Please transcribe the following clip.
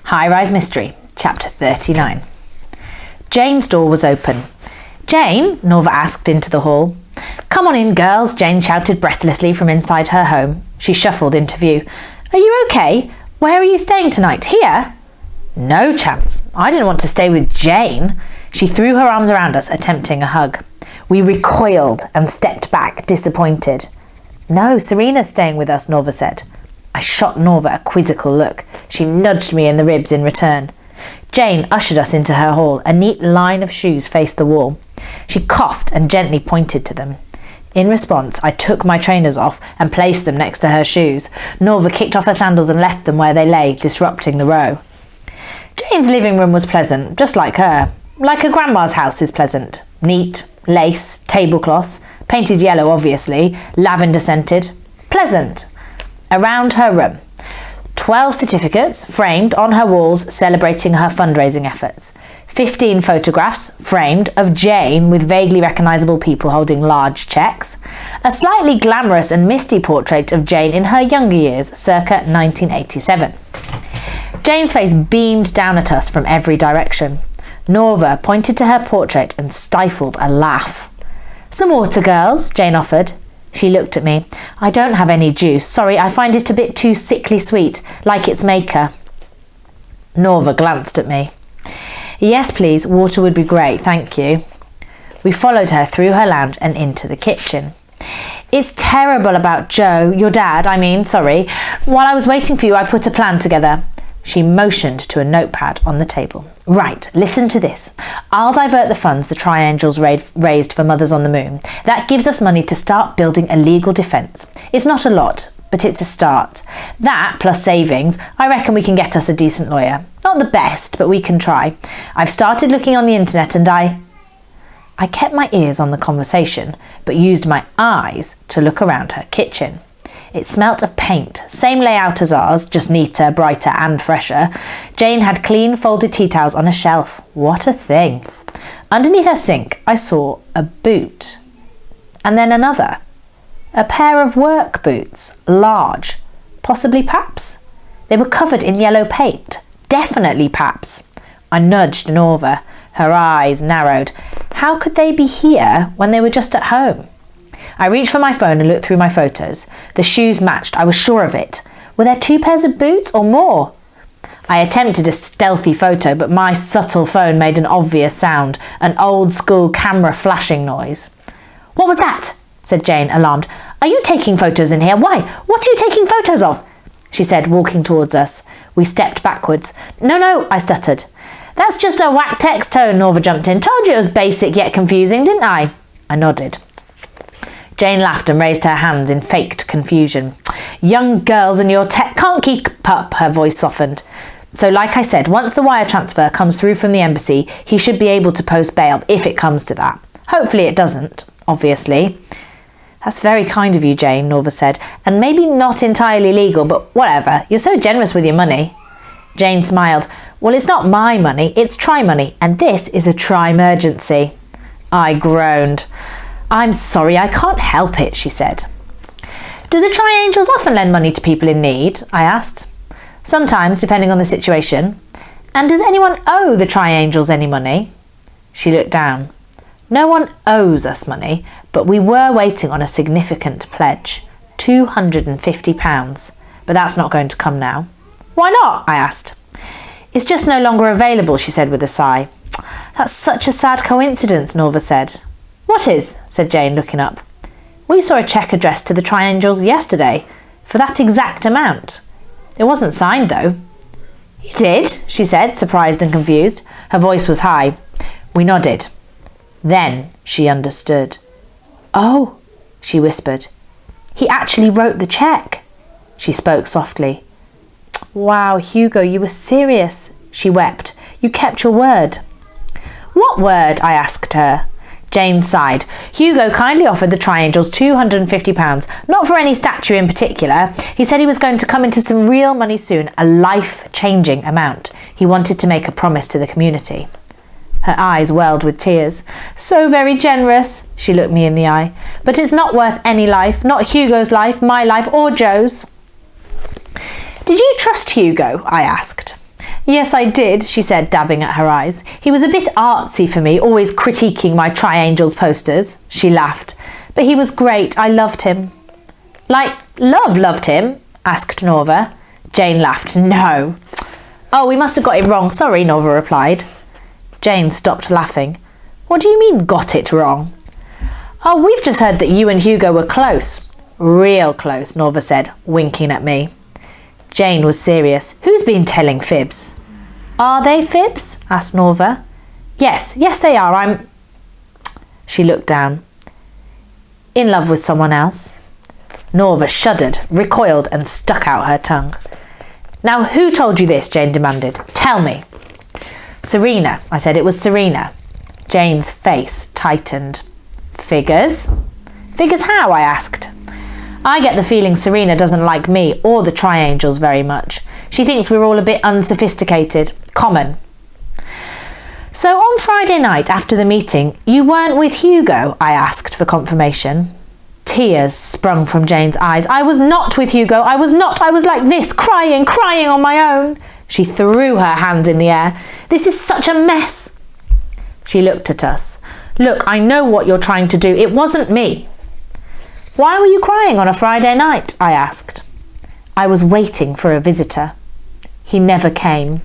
High-Rise Mystery, Chapter 39. Jane's door was open. "Jane?" Norva asked into the hall. "Come on in, girls," Jane shouted breathlessly from inside her home. She shuffled into view. "Are you okay? Where are you staying tonight? Here?" "No chance. I didn't want to stay with Jane." She threw her arms around us, attempting a hug. We recoiled and stepped back, disappointed. "No, Serena's staying with us," Norva said. I shot Norva a quizzical look. She nudged me in the ribs in return. Jane ushered us into her hall. A neat line of shoes faced the wall. She coughed and gently pointed to them. In response, I took my trainers off and placed them next to her shoes. Norva kicked off her sandals and left them where they lay, disrupting the row. Jane's living room was pleasant, just like her. Like a grandma's house is pleasant. Neat, lace, tablecloths, painted yellow obviously, lavender scented. Pleasant. Around her room, 12 certificates framed on her walls celebrating her fundraising efforts. 15 photographs framed of Jane with vaguely recognisable people holding large cheques. A slightly glamorous and misty portrait of Jane in her younger years, circa 1987. Jane's face beamed down at us from every direction. Norva pointed to her portrait and stifled a laugh. "Some water, girls," Jane offered. She looked at me. "I don't have any juice. Sorry, I find it a bit too sickly sweet, like its maker." Norva glanced at me. "Yes, please. Water would be great, thank you." We followed her through her lounge and into the kitchen. "It's terrible about Joe, your dad, sorry. While I was waiting for you, I put a plan together." She motioned to a notepad on the table. "Right, listen to this. I'll divert the funds the Triangles raised for Mothers on the Moon. That gives us money to start building a legal defence. It's not a lot, but it's a start. That, plus savings, I reckon we can get us a decent lawyer. Not the best, but we can try. I've started looking on the internet and I kept my ears on the conversation, but used my eyes to look around her kitchen. It smelt of paint, same layout as ours, just neater, brighter and fresher. Jane had clean folded tea towels on a shelf. What a thing. Underneath her sink, I saw a boot. And then another. A pair of work boots, large, possibly Paps. They were covered in yellow paint. Definitely Paps. I nudged Norva. Her eyes narrowed. How could they be here when they were just at home? I reached for my phone and looked through my photos. The shoes matched, I was sure of it. Were there 2 pairs of boots or more? I attempted a stealthy photo, but my subtle phone made an obvious sound, an old-school camera flashing noise. "What was that?" said Jane, alarmed. "Are you taking photos in here? Why? What are you taking photos of?" she said, walking towards us. We stepped backwards. No, I stuttered. "That's just a whack text tone," Norva jumped in. "Told you it was basic yet confusing, didn't I?" I nodded. Jane laughed and raised her hands in faked confusion. "Young girls and your tech can't keep up," her voice softened. "So like I said, once the wire transfer comes through from the embassy, he should be able to post bail if it comes to that. Hopefully it doesn't, obviously." "That's very kind of you, Jane," Norva said, "and maybe not entirely legal, but whatever. You're so generous with your money." Jane smiled. "Well, it's not my money, it's Tri money, and this is a Tri-emergency." I groaned. "I'm sorry, I can't help it," she said. "Do the Triangles often lend money to people in need?" I asked. "Sometimes, depending on the situation." "And does anyone owe the Triangles any money?" She looked down. "No one owes us money, but we were waiting on a significant pledge. £250. But that's not going to come now." "Why not?" I asked. "It's just no longer available," she said with a sigh. "That's such a sad coincidence," Norva said. "What is?" said Jane, looking up. "We saw a cheque addressed to the Triangles yesterday, for that exact amount. It wasn't signed, though." "You did?" she said, surprised and confused. Her voice was high. We nodded. Then she understood. "Oh," she whispered. "He actually wrote the cheque." She spoke softly. "Wow, Hugo, you were serious." She wept. "You kept your word." "What word?" I asked her. Jane sighed. "Hugo kindly offered the Triangles £250, not for any statue in particular. He said he was going to come into some real money soon, a life-changing amount. He wanted to make a promise to the community." Her eyes welled with tears. "So very generous," she looked me in the eye. "But it's not worth any life, not Hugo's life, my life, or Joe's." "Did you trust Hugo?" I asked. Yes, I did, she said, dabbing at her eyes. He was a bit artsy for me, always critiquing my Tri-Angels posters. She laughed. But he was great. I loved him. Like, loved him? Asked Norva. Jane laughed. No. Oh, we must have got it wrong. Sorry, Norva replied. Jane stopped laughing. What do you mean, got it wrong? Oh, we've just heard that you and Hugo were close. Real close, Norva said, winking at me. Jane was serious. Who's been telling fibs? Are they fibs? Asked Norva. Yes, they are. She looked down. In love with someone else. Norva shuddered, recoiled and stuck out her tongue. Now, who told you this? Jane demanded. Tell me. Serena, I said. It was Serena. Jane's face tightened. Figures? Figures how? I asked. I get the feeling Serena doesn't like me or the Tri-Angels very much. She thinks we're all a bit unsophisticated, common. So on Friday night after the meeting, you weren't with Hugo? I asked for confirmation. Tears sprung from Jane's eyes. I was not with Hugo. I was not. I was like this, crying on my own. She threw her hands in the air. This is such a mess. She looked at us. Look, I know what you're trying to do. It wasn't me. Why were you crying on a Friday night? I asked. I was waiting for a visitor. He never came.